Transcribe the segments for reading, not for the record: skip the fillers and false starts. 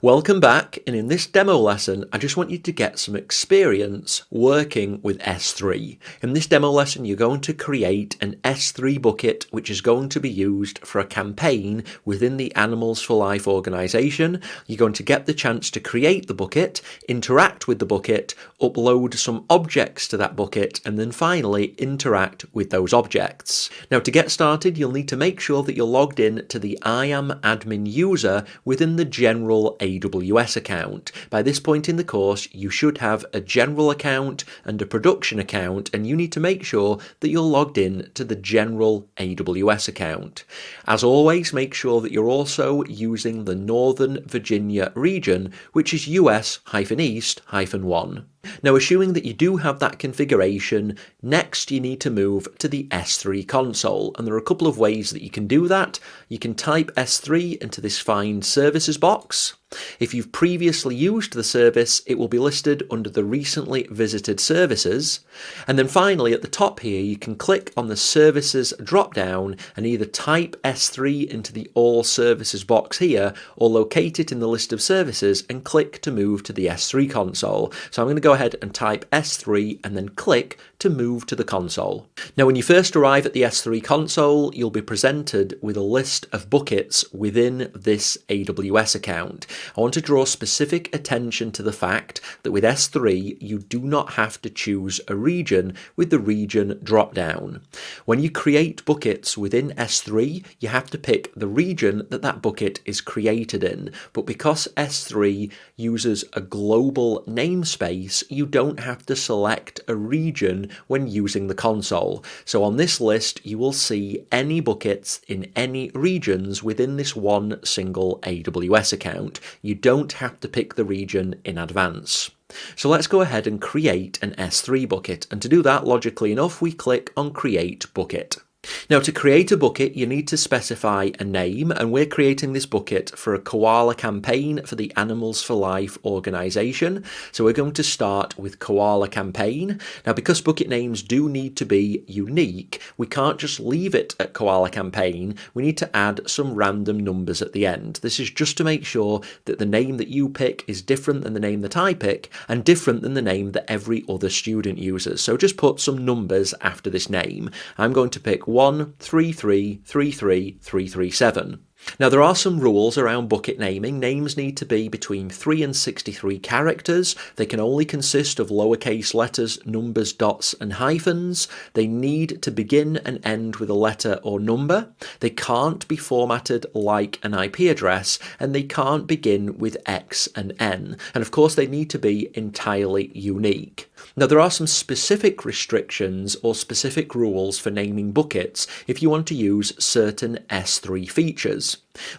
Welcome back, and in this demo lesson I just want you to get some experience working with S3. In this demo lesson you're going to create an S3 bucket which is going to be used for a campaign within the Animals for Life organisation. You're going to get the chance to create the bucket, interact with the bucket, upload some objects to that bucket, and then finally interact with those objects. Now to get started you'll need to make sure that you're logged in to the I am admin user within the general AWS account. By this point in the course you should have a general account and a production account, and you need to make sure that you're logged in to the general AWS account. As always, make sure that you're also using the Northern Virginia region, which is US-East-1. Now assuming that you do have that configuration, next you need to move to the S3 console, and there are a couple of ways that you can do that. You can type S3 into this Find Services box. If you've previously used the service, it will be listed under the recently visited services. And then finally at the top here you can click on the services drop down and either type S3 into the All Services box here or locate it in the list of services and click to move to the S3 console. So I'm going to go ahead and type S3 and then click to move to the console. Now when you first arrive at the S3 console you'll be presented with a list of buckets within this AWS account. I want to draw specific attention to the fact that with S3 you do not have to choose a region with the region drop down. When you create buckets within S3 you have to pick the region that that bucket is created in, but because S3 uses a global namespace you don't have to select a region when using the console. So on this list you will see any buckets in any regions within this one single AWS account. You don't have to pick the region in advance. So let's go ahead and create an S3 bucket, and to do that, logically enough, we click on Create Bucket. Now to create a bucket you need to specify a name, and we're creating this bucket for a koala campaign for the Animals for Life organisation. So we're going to start with koala campaign. Now because bucket names do need to be unique, we can't just leave it at koala campaign, we need to add some random numbers at the end. This is just to make sure that the name that you pick is different than the name that I pick and different than the name that every other student uses. So just put some numbers after this name. I'm going to pick 1333337. Now there are some rules around bucket naming. Names need to be between 3 and 63 characters. They can only consist of lowercase letters, numbers, dots and hyphens. They need to begin and end with a letter or number. They can't be formatted like an IP address, and they can't begin with X and N. And of course they need to be entirely unique. Now there are some specific restrictions or specific rules for naming buckets if you want to use certain S3 features.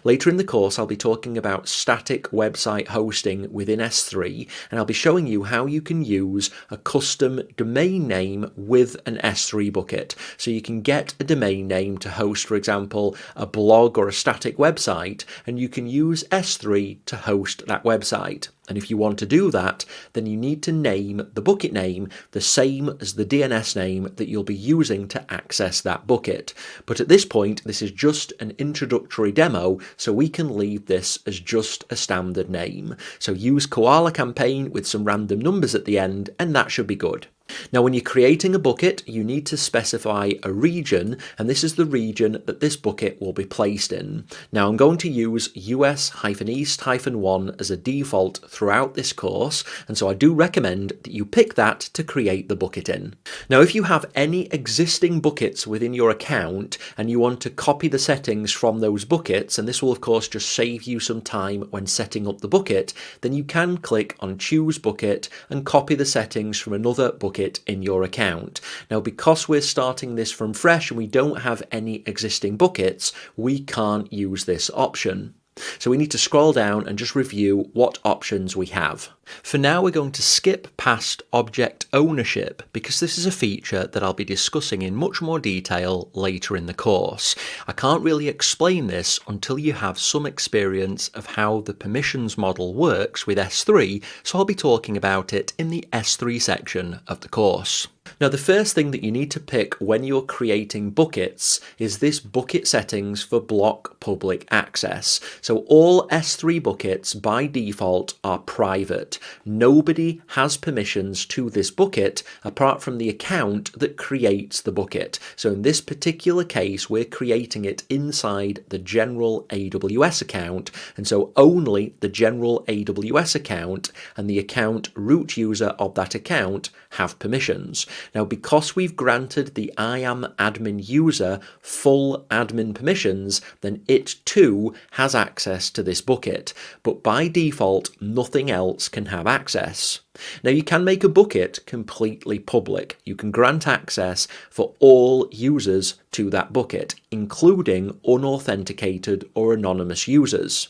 Later in the course I'll be talking about static website hosting within S3, and I'll be showing you how you can use a custom domain name with an S3 bucket. So you can get a domain name to host, for example, a blog or a static website, and you can use S3 to host that website. And if you want to do that, then you need to name the bucket name the same as the DNS name that you'll be using to access that bucket. But at this point, this is just an introductory demo, so we can leave this as just a standard name. So use koala campaign with some random numbers at the end, and that should be good. Now when you're creating a bucket you need to specify a region, and this is the region that this bucket will be placed in. Now I'm going to use US-East-1 as a default throughout this course, and so I do recommend that you pick that to create the bucket in. Now if you have any existing buckets within your account and you want to copy the settings from those buckets, and this will of course just save you some time when setting up the bucket, then you can click on Choose Bucket and copy the settings from another bucket in your account. Now because we're starting this from fresh and we don't have any existing buckets, we can't use this option. So we need to scroll down and just review what options we have. For now we're going to skip past object ownership because this is a feature that I'll be discussing in much more detail later in the course. I can't really explain this until you have some experience of how the permissions model works with S3, so I'll be talking about it in the S3 section of the course. Now, the first thing that you need to pick when you're creating buckets is this bucket settings for block public access. So all S3 buckets by default are private. Nobody has permissions to this bucket apart from the account that creates the bucket. So in this particular case, we're creating it inside the general AWS account, and so only the general AWS account and the account root user of that account have permissions. Now, because we've granted the IAM-admin user full admin permissions, then it too has access to this bucket, but by default, nothing else can have access. Now, you can make a bucket completely public. You can grant access for all users to that bucket, including unauthenticated or anonymous users.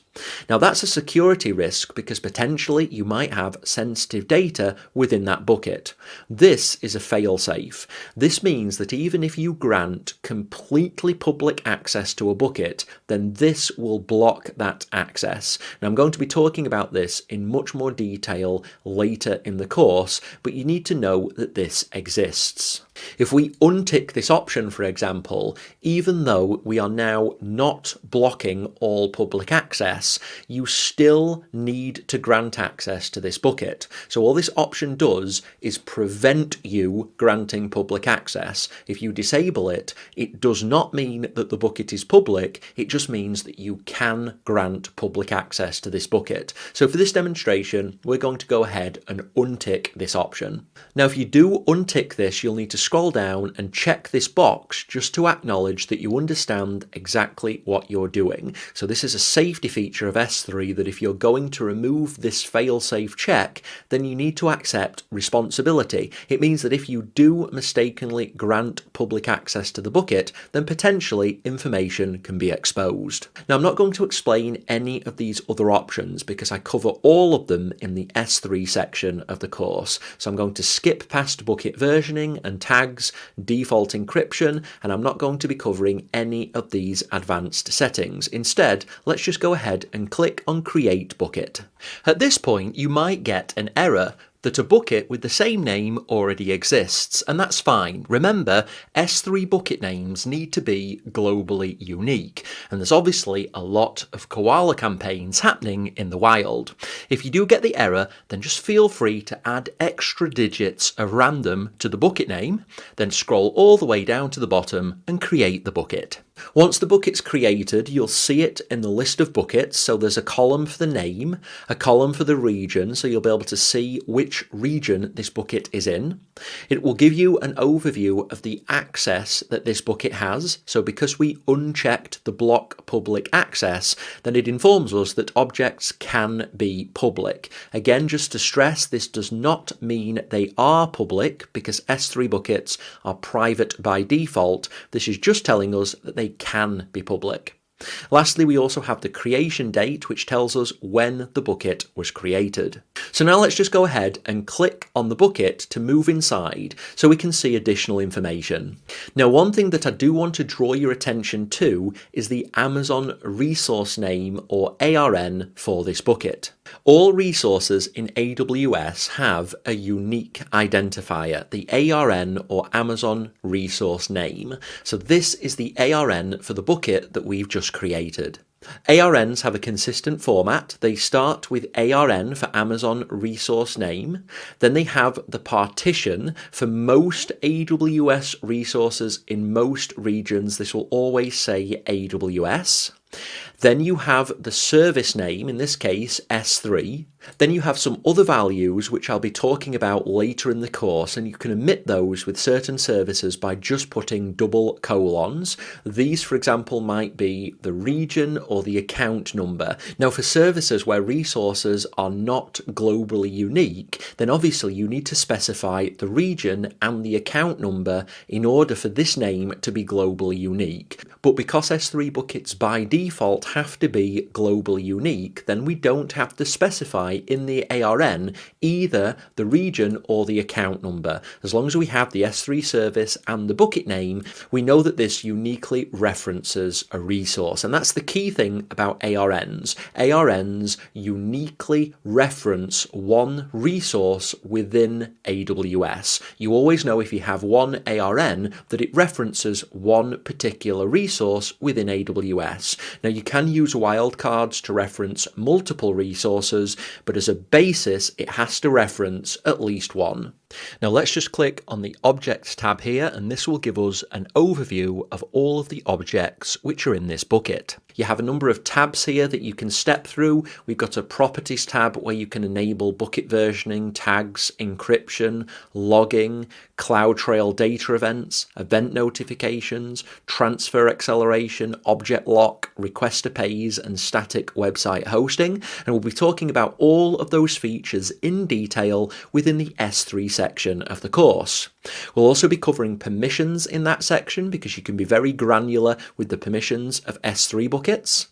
Now, that's a security risk because potentially you might have sensitive data within that bucket. This is a fail-safe. This means that even if you grant completely public access to a bucket, then this will block that access. Now, I'm going to be talking about this in much more detail later in the course, but you need to know that this exists. If we untick this option, for example, even though we are now not blocking all public access, you still need to grant access to this bucket. So all this option does is prevent you granting public access. If you disable it, it does not mean that the bucket is public, it just means that you can grant public access to this bucket. So for this demonstration, we're going to go ahead and untick this option. Now, if you do untick this, you'll need to scroll down and check this box just to acknowledge that you understand exactly what you're doing. So this is a safety feature of S3 that if you're going to remove this fail-safe check, then you need to accept responsibility. It means that if you do mistakenly grant public access to the bucket, then potentially information can be exposed. Now, I'm not going to explain any of these other options because I cover all of them in the S3 section of the course. So I'm going to skip past bucket versioning and tags, default encryption, and I'm not going to be covering any of these advanced settings. Instead, let's just go ahead and click on Create Bucket. At this point, you might get an error that a bucket with the same name already exists, and that's fine. Remember, S3 bucket names need to be globally unique, and there's obviously a lot of koala campaigns happening in the wild. If you do get the error, then just feel free to add extra digits of random to the bucket name, then scroll all the way down to the bottom and create the bucket. Once the bucket's created, you'll see it in the list of buckets. So there's a column for the name, a column for the region, so you'll be able to see which region this bucket is in. It will give you an overview of the access that this bucket has. So because we unchecked the block public access, then it informs us that objects can be public. Again, just to stress, this does not mean they are public because S3 buckets are private by default. This is just telling us that they can be public. Lastly, we also have the creation date, which tells us when the bucket was created. So now let's just go ahead and click on the bucket to move inside so we can see additional information. Now, one thing that I do want to draw your attention to is the Amazon resource name or ARN for this bucket. All resources in AWS have a unique identifier, the ARN or Amazon resource name. So this is the ARN for the bucket that we've just created. ARNs have a consistent format. They start with ARN for Amazon resource name. Then they have the partition for most AWS resources in most regions. This will always say AWS. Then you have the service name, in this case S3. Then you have some other values which I'll be talking about later in the course, and you can omit those with certain services by just putting double colons. These, for example, might be the region or the account number. Now, for services where resources are not globally unique, then obviously you need to specify the region and the account number in order for this name to be globally unique. But because S3 buckets by default have to be globally unique, then we don't have to specify in the ARN either the region or the account number. As long as we have the S3 service and the bucket name, we know that this uniquely references a resource. And that's the key thing about ARNs. ARNs uniquely reference one resource within AWS. You always know if you have one ARN that it references one particular resource within AWS. Now you can use wildcards to reference multiple resources, but as a basis it has to reference at least one. Now let's just click on the Objects tab here, and this will give us an overview of all of the objects which are in this bucket. You have a number of tabs here that you can step through. We've got a Properties tab where you can enable bucket versioning, tags, encryption, logging, CloudTrail data events, event notifications, transfer acceleration, object lock, request to pays, and static website hosting. And we'll be talking about all of those features in detail within the S3 section of the course. We'll also be covering permissions in that section because you can be very granular with the permissions of S3 buckets.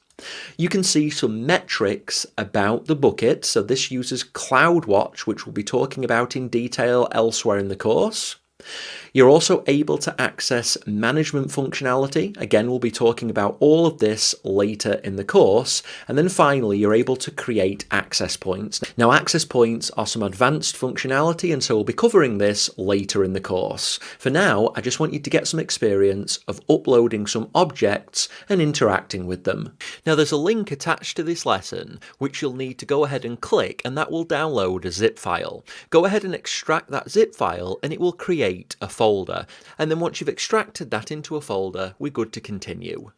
You can see some metrics about the bucket, so this uses CloudWatch, which we'll be talking about in detail elsewhere in the course. You're also able to access management functionality. Again, we'll be talking about all of this later in the course. And then finally, you're able to create access points. Now, access points are some advanced functionality, and so we'll be covering this later in the course. For now, I just want you to get some experience of uploading some objects and interacting with them. Now, there's a link attached to this lesson, which you'll need to go ahead and click, and that will download a zip file. Go ahead and extract that zip file, and it will create a folder, and then once you've extracted that into a folder, we're good to continue.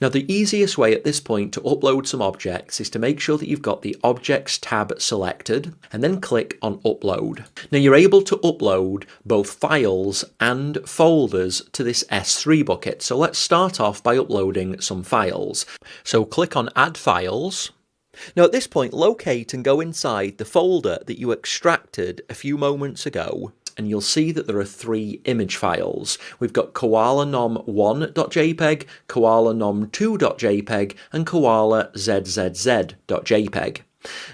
Now, the easiest way at this point to upload some objects is to make sure that you've got the Objects tab selected and then click on Upload. Now, you're able to upload both files and folders to this S3 bucket, so let's start off by uploading some files. So click on Add Files. Now at this point, locate and go inside the folder that you extracted a few moments ago, and you'll see that there are 3 image files. We've got koalanom1.jpg, koalanom2.jpg, and koalazzz.jpg.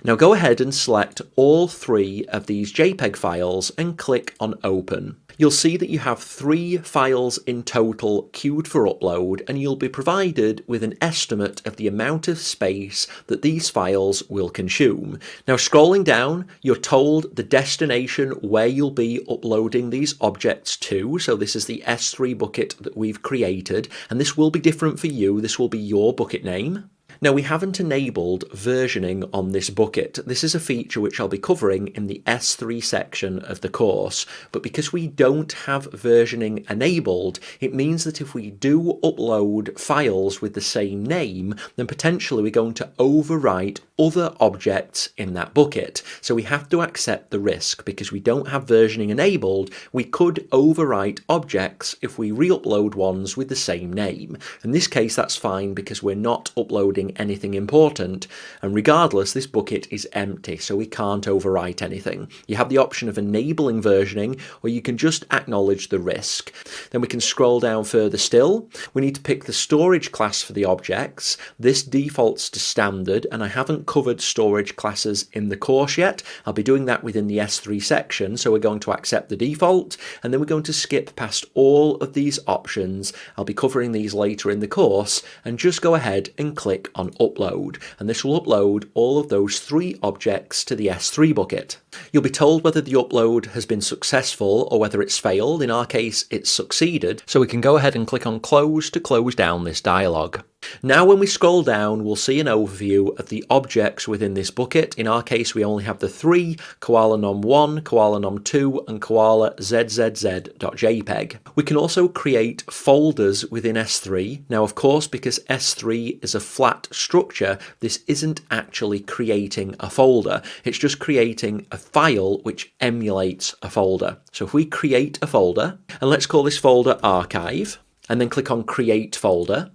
Now go ahead and select all 3 of these JPEG files and click on Open. You'll see that you have 3 files in total queued for upload, and you'll be provided with an estimate of the amount of space that these files will consume. Now, scrolling down, you're told the destination where you'll be uploading these objects to. So this is the S3 bucket that we've created, and this will be different for you. This will be your bucket name. Now, we haven't enabled versioning on this bucket. This is a feature which I'll be covering in the S3 section of the course, but because we don't have versioning enabled, it means that if we do upload files with the same name, then potentially we're going to overwrite other objects in that bucket. So we have to accept the risk. Because we don't have versioning enabled, we could overwrite objects if we re-upload ones with the same name. In this case, that's fine because we're not uploading anything important, and regardless, this bucket is empty, so we can't overwrite anything. You have the option of enabling versioning, or you can just acknowledge the risk. Then we can scroll down further still. We need to pick the storage class for the objects. This defaults to standard, and I haven't covered storage classes in the course yet. I'll be doing that within the S3 section, so we're going to accept the default, and then we're going to skip past all of these options. I'll be covering these later in the course, and just go ahead and click on Upload, and this will upload all of those 3 objects to the S3 bucket. You'll be told whether the upload has been successful or whether it's failed. In our case, it's succeeded, so we can go ahead and click on Close to close down this dialog. Now when we scroll down, we'll see an overview of the objects within this bucket. In our case, we only have the 3, koalanom1, koalanom2, and koalazzz.jpg. We can also create folders within S3. Now, of course, because S3 is a flat structure, this isn't actually creating a folder. It's just creating a file which emulates a folder. So if we create a folder, and let's call this folder Archive, and then click on Create Folder,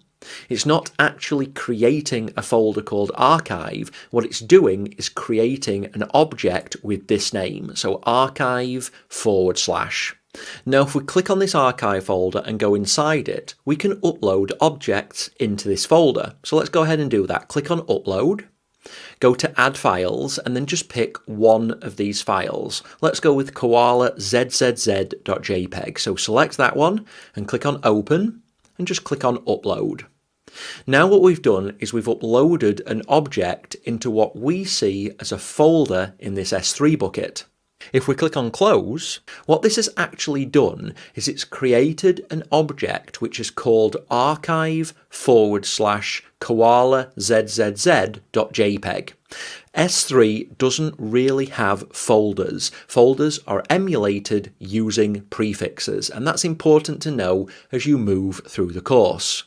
it's not actually creating a folder called Archive. What it's doing is creating an object with this name. So archive /. Now if we click on this archive folder and go inside it, we can upload objects into this folder. So let's go ahead and do that. Click on upload, go to add files, and then just pick one of these files. Let's go with koala zzz.jpg. So select that one and click on open and just click on upload. Now what we've done is we've uploaded an object into what we see as a folder in this S3 bucket. If we click on close, what this has actually done is it's created an object which is called archive/koala zzz.jpg. S3 doesn't really have folders. Folders are emulated using prefixes, and that's important to know as you move through the course.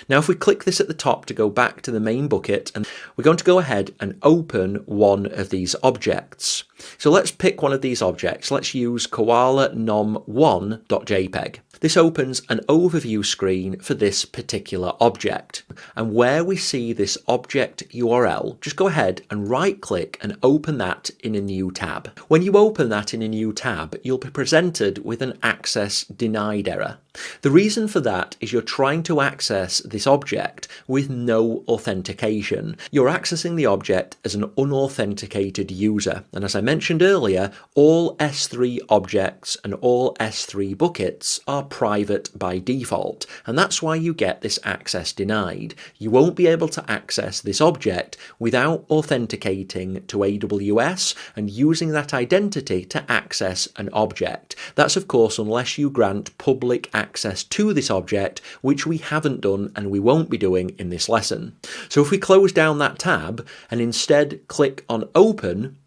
Now if we click this at the top to go back to the main bucket, and we're going to go ahead and open one of these objects. So let's pick one of these objects. Let's use koala nom1.jpg. This opens an overview screen for this particular object. And where we see this object URL, just go ahead and right click and open that in a new tab. When you open that in a new tab, you'll be presented with an access denied error. The reason for that is you're trying to access this object with no authentication. You're accessing the object as an unauthenticated user. And as I mentioned earlier, all S3 objects and all S3 buckets are private by default, and that's why you get this access denied. You won't be able to access this object without authenticating to AWS and using that identity to access an object. That's of course unless you grant public access to this object, which we haven't done and we won't be doing in this lesson. So if we close down that tab and instead click on open,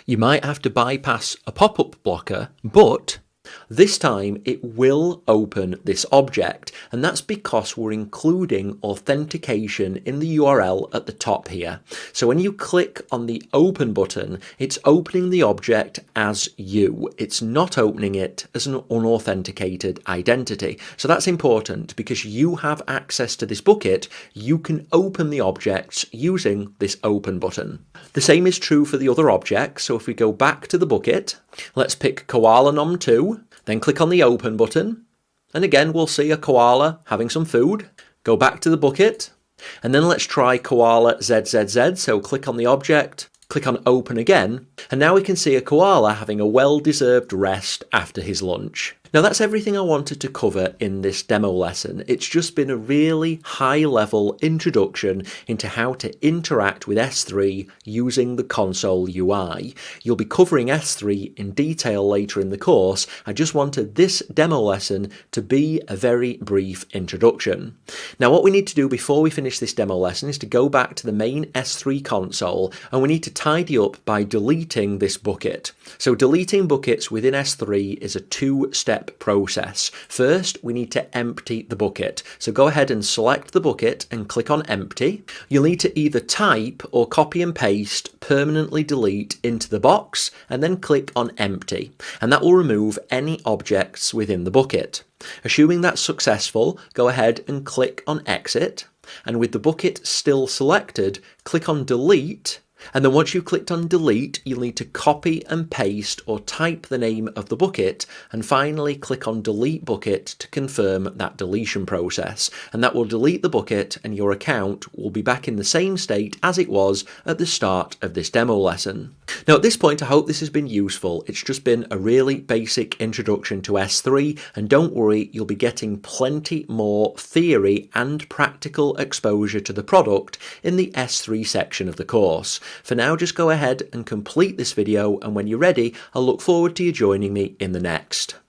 you might have to bypass a pop-up blocker, but this time it will open this object, and that's because we're including authentication in the URL at the top here. So when you click on the open button, it's opening the object as you. It's not opening it as an unauthenticated identity. So that's important because you have access to this bucket. You can open the objects using this open button. The same is true for the other objects. So if we go back to the bucket, let's pick koala nom2. Then click on the open button, and again we'll see a koala having some food. Go back to the bucket, and then let's try koala zzz, so click on the object, click on open again, and now we can see a koala having a well-deserved rest after his lunch. Now that's everything I wanted to cover in this demo lesson. It's just been a really high-level introduction into how to interact with S3 using the console UI. You'll be covering S3 in detail later in the course. I just wanted this demo lesson to be a very brief introduction. Now what we need to do before we finish this demo lesson is to go back to the main S3 console, and we need to tidy up by deleting this bucket. So deleting buckets within S3 is a two-step process. First, we need to empty the bucket. So go ahead and select the bucket and click on empty. You'll need to either type or copy and paste permanently delete into the box and then click on empty. And that will remove any objects within the bucket. Assuming that's successful, go ahead and click on exit. And with the bucket still selected, click on delete. And then once you've clicked on delete, you'll need to copy and paste or type the name of the bucket, and finally click on delete bucket to confirm that deletion process. And that will delete the bucket, and your account will be back in the same state as it was at the start of this demo lesson. Now at this point, I hope this has been useful. It's just been a really basic introduction to S3, and don't worry, you'll be getting plenty more theory and practical exposure to the product in the S3 section of the course. For now, just go ahead and complete this video, and when you're ready, I'll look forward to you joining me in the next.